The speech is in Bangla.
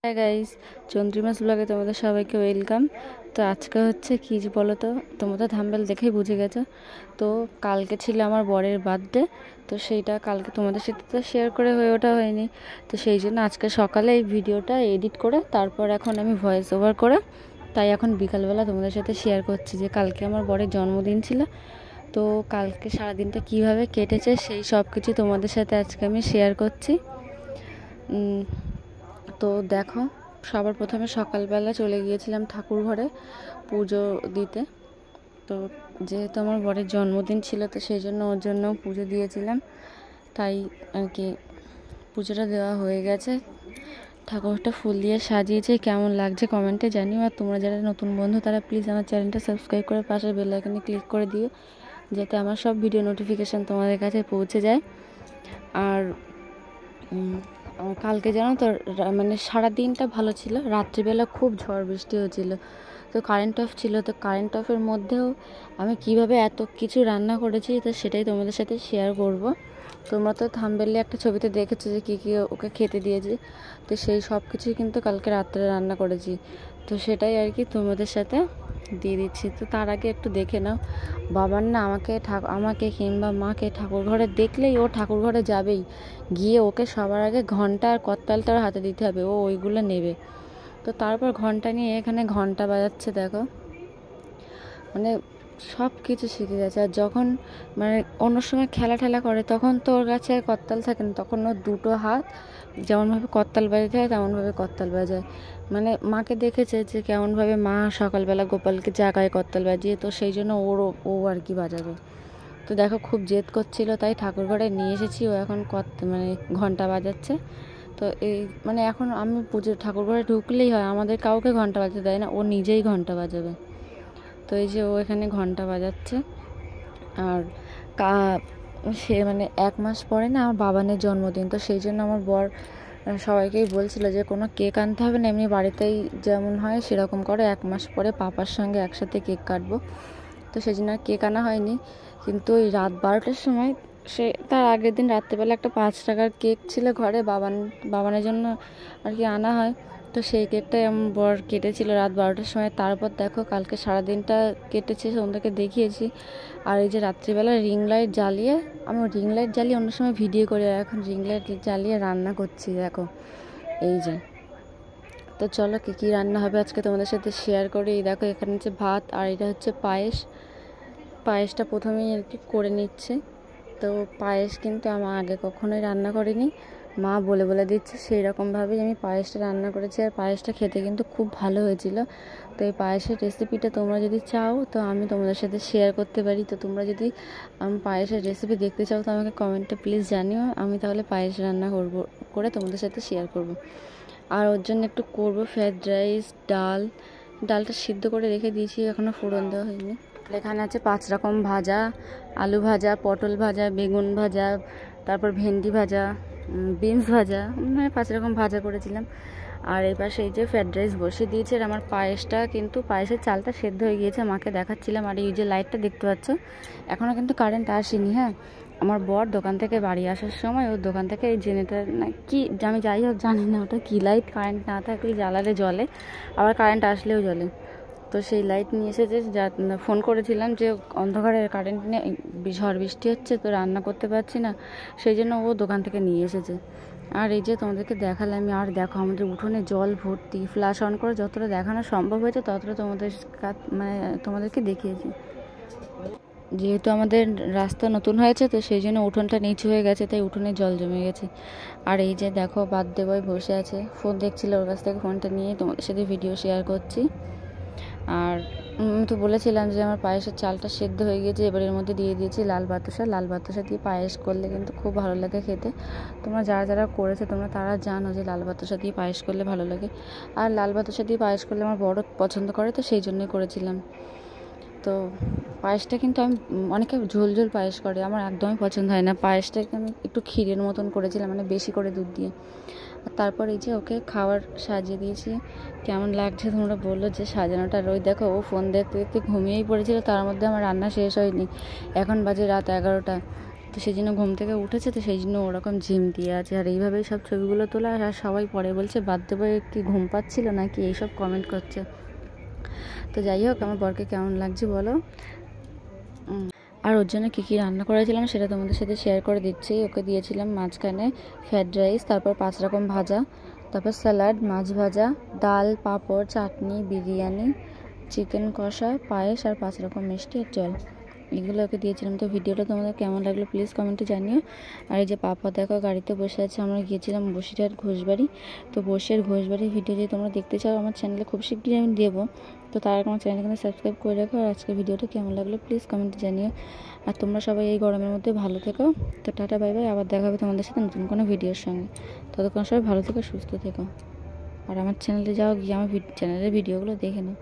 হাই গাইস, চন্দ্রিমাস ব্লগে তোমাদের সবাইকে ওয়েলকাম। তো আজকে হচ্ছে কি বলো তো, তোমরা তো থাম্বনেল দেখেই বুঝে গেছো। তো কালকে ছিল আমার বরের বার্থডে। তো সেইটা কালকে তোমাদের সাথে তো শেয়ার করে হয়ে ওঠা হয়নি। তো সেই জন্য আজকে সকালে এই ভিডিওটা এডিট করে তারপর এখন আমি ভয়েস ওভার করে তাই এখন বিকালবেলা তোমাদের সাথে শেয়ার করছি যে কালকে আমার বরের জন্মদিন ছিল। তো কালকে সারাদিনটা কিভাবে কেটেছে সেই সব কিছু তোমাদের সাথে আজকে আমি শেয়ার করছি। তো দেখো, সবার প্রথমে সকালবেলা চলে গিয়েছিলাম ঠাকুর ঘরে পুজো দিতে। তো যেহেতু আমার বরের জন্মদিন ছিল তো সেই জন্য ওর জন্য পুজো দিয়েছিলাম, তাই আর কি পুজোটা দেওয়া হয়ে গেছে। ঠাকুরটা ফুল দিয়ে সাজিয়েছে, কেমন লাগছে কমেন্টে জানিও। আর তোমরা যারা নতুন বন্ধু তারা প্লিজ আমার চ্যানেলটা সাবস্ক্রাইব করে পাশের বেল আইকনে ক্লিক করে দিও, যাতে আমার সব ভিডিও নোটিফিকেশান তোমাদের কাছে পৌঁছে যায়। আর কালকে জানো তো মানে সারা দিনটা ভালো ছিল, রাত্রিবেলা খুব ঝড় বৃষ্টি হয়েছিল। তো কারেন্ট অফ ছিল, তো কারেন্ট অফের মধ্যেও আমি কিভাবে এত কিছু রান্না করেছি তো সেটাই তোমাদের সাথে শেয়ার করব। তোমরা তো থাম্বনেলে একটা ছবিতে দেখেছো যে কী কী ওকে খেতে দিয়েছি, তো সেই সব কিছুই কিন্তু কালকে রাত্রে রান্না করেছি। তো সেটাই আর কি তোমাদের সাথে দিয়ে দিচ্ছি। তো তার আগে একটু দেখে নাও, বাবার না আমাকে কিংবা মাকে ঠাকুর ঘরে দেখলেই ও ঠাকুর ঘরে যাবেই, গিয়ে ওকে সবার আগে ঘন্টা আর করতালটার হাতে দিতে হবে, ও ওইগুলো নেবে। তো তারপর ঘন্টা নিয়ে এখানে ঘন্টা বাজাচ্ছে দেখো, মানে সব কিছু শিখে গেছে। আর যখন মানে অন্য সময় খেলা ঠেলা করে তখন তো ওর কাছে আর করতাল থাকে না, তখন ওর দুটো হাত যেমনভাবে করতাল বাজাতে হয় তেমনভাবে করতাল বাজায়। মানে মাকে দেখেছে যে কেমনভাবে মা সকালবেলা গোপালকে জাগায় করতাল বাজিয়ে, তো সেই জন্য ও আর কি বাজাবে। তো দেখো খুব জেদ করছিল, তাই ঠাকুর ঘরে নিয়ে এসেছি, ও এখন মানে ঘন্টা বাজাচ্ছে। তো এই মানে এখন আমি পুজো ঠাকুর ঘরে ঢুকলেই হয়, আমাদের কাউকে ঘন্টা বাজাতে দেয় না, ও নিজেই ঘন্টা বাজাবে। তো এই যে ও এখানে ঘন্টা বাজাচ্ছে। আর সে মানে 1 মাস পরে না আমার বাবানের জন্মদিন, তো সেই জন্য আমার বর সবাইকেই বলছিল যে কোনো কেক আনতে হবে না, এমনি বাড়িতেই যেমন হয় সেরকম করে 1 মাস পরে পাপার সঙ্গে একসাথে কেক কাটবো। তো সেই জন্য আর কেক আনা হয়নি, কিন্তু ওই রাত 12টার সময় সে তার আগের দিন রাত্রেবেলা একটা 5 টাকার কেক ছিল ঘরে, বাবানের জন্য আর কি আনা হয়। তো সেই কেকটাই আমার বর কেটেছিল রাত 12টার সময়। তারপর দেখো কালকে সারাদিনটা কেটেছে, সন্ধ্যাকে দেখিয়েছি। আর এই যে রাত্রিবেলা রিং লাইট জ্বালিয়ে, আমি রিং লাইট জ্বালিয়ে অন্য সময় ভিডিও করি, আর এখন রিং লাইট জ্বালিয়ে রান্না করছি দেখো এই যে। তো চলো কী কী রান্না হবে আজকে তোমাদের সাথে শেয়ার করি। এই দেখো এখানে হচ্ছে ভাত, আর এটা হচ্ছে পায়েসটা প্রথমেই আর কি করে নিচ্ছে। তো পায়েস কিন্তু আমার আগে কখনোই রান্না করিনি, মা বলে বলে দিচ্ছে, সেই রকমভাবেই আমি পায়েসটা রান্না করেছি। আর পায়েসটা খেতে কিন্তু খুব ভালো হয়েছিল। তো এই পায়েসের রেসিপিটা তোমরা যদি চাও তো আমি তোমাদের সাথে শেয়ার করতে পারি। তো তোমরা যদি আমি পায়েসের রেসিপি দেখতে চাও তো আমাকে কমেন্টে প্লিজ জানিও, আমি তাহলে পায়েস রান্না করে তোমাদের সাথে শেয়ার করব। আর ওর জন্য একটু করবো ফ্রায়েড রাইস, ডালটা সিদ্ধ করে রেখে দিয়েছি, এখনও ফোড়ন দেওয়া হয়নি। এখানে আছে 5 রকম ভাজা, আলু ভাজা, পটল ভাজা, বেগুন ভাজা, তারপর ভেন্ডি ভাজা, বিনস ভাজা, মানে 5 রকম ভাজা করেছিলাম। আর এই পাশে এই যে ফ্রায়েড রাইস বসিয়ে দিয়েছে। আর আমার পায়েসটা কিন্তু পায়েসের চালটা সেদ্ধ হয়ে গিয়েছে, মাকে দেখাচ্ছিলাম। আর এই যে লাইটটা দেখতে পাচ্ছ, এখনও কিন্তু কারেন্ট আসেনি। হ্যাঁ, আমার বর দোকান থেকে বাড়ি আসার সময় ওর দোকান থেকে এই জেনারেটর না কি আমি যাই হোক জানি না ওটা কী লাইট, কারেন্ট না থাকলে জ্বালালে জ্বলে, আবার কারেন্ট আসলেও জ্বলে। তো সেই লাইট নিয়ে এসেছে, যা ফোন করেছিলাম যে অন্ধকারে কারেন্ট নিয়ে ঝড় বৃষ্টি হচ্ছে তো রান্না করতে পারছি না, সেই জন্য ও দোকান থেকে নিয়ে এসেছে। আর এই যে তোমাদেরকে দেখালাম। আর দেখো আমাদের উঠোনে জল ভর্তি, ফ্ল্যাশ অন করে যতটা দেখানো সম্ভব হয়েছে ততটা তোমাদেরকে দেখিয়েছি। যেহেতু আমাদের রাস্তা নতুন হয়েছে তো সেই জন্য উঠোনটা নিচু হয়ে গেছে, তাই উঠোনে জল জমে গেছে। আর এই যে দেখো বার্থডে বয় বসে আছে, ফোন দেখছিল, ওর কাছ থেকে ফোনটা নিয়ে তোমাদের সাথে ভিডিও শেয়ার করছি। আর আমি তো বলেছিলাম যে আমার পায়েসের চালটা সেদ্ধ হয়ে গিয়েছে, এবার এর মধ্যে দিয়ে দিয়েছি লাল বাতাসা দিয়ে পায়েস করলে কিন্তু খুব ভালো লাগে খেতে। তোমরা যারা যারা করেছো তোমরা তারা জানো যে লাল বাতাসা দিয়ে পায়েস করলে ভালো লাগে। আর লাল বাতাসা দিয়ে পায়েস করলে আমার বড় পছন্দ করে, তো সেই জন্যই করেছিলাম। তো পায়েসটা কিন্তু আমি অনেকে ঝোল ঝোল পায়েস করে, আমার একদমই পছন্দ হয় না। পায়েসটাকে আমি একটু ক্ষীরের মতন করেছিলাম, মানে বেশি করে দুধ দিয়ে। আর তারপর এই যে ওকে খাবার সাজিয়ে দিয়েছি। কেমন লাগছে তোমরা বললো যে সাজানোটা। ওই দেখো ও ফোন দেখতে দেখতে ঘুমিয়েই পড়েছিল, তার মধ্যে আমার রান্না শেষ হয়নি, এখন বাজে রাত 11টা। তো সেই জন্য ঘুম থেকে উঠেছে, তো সেই জন্য ওরকম জিম দিয়ে আছে। আর এইভাবেই সব ছবিগুলো তোলা। আর সবাই পরে বলছে বার্থডে বয় কি ঘুম পাচ্ছিল নাকি, এইসব কমেন্ট করছে। তো যাই হোক, আমার বরকে কেমন লাগছে বলো। আর ওর জন্য কী কী রান্না করেছিলাম সেটা তোমাদের সাথে শেয়ার করে দিচ্ছি। ওকে দিয়েছিলাম মাঝখানে ফ্রায়েড রাইস, তারপর 5 রকম ভাজা, তারপর স্যালাড, মাছ ভাজা, ডাল, পাঁপড়, চাটনি, বিরিয়ানি, চিকেন কষা, পায়েস আর 5 রকম মিষ্টি আর জল, এগুলো ওকে দিয়েছিলাম। তো ভিডিওটা তোমাদের কেমন লাগলো প্লিজ কমেন্টে জানিও। আর এই যে পাপা দেখো গাড়িতে বসে আছে, আমরা গিয়েছিলাম বসিরহাট ঘোষবাড়ি। তো বসিরহাট ঘোষবাড়ির ভিডিও যদি তোমরা দেখতে চাও আমার চ্যানেলে খুব শীঘ্রই আমি দেবো। তো তার আমার চ্যানেলটা কিন্তু সাবস্ক্রাইব করে রাখো। আর আজকে ভিডিওটা কেমন লাগলো প্লিজ কমেন্টে জানিও। আর তোমরা সবাই এই গরমের মধ্যে ভালো থেকো। তো টাটা বাই বাই, আবার দেখা হবে তোমাদের সাথে নতুন কোনো ভিডিওর সঙ্গে। ততক্ষণ সবাই ভালো থেকো, সুস্থ থেকো। আর আমার চ্যানেলে যাও, গিয়ে আমার চ্যানেলের ভিডিওগুলো দেখে নাও।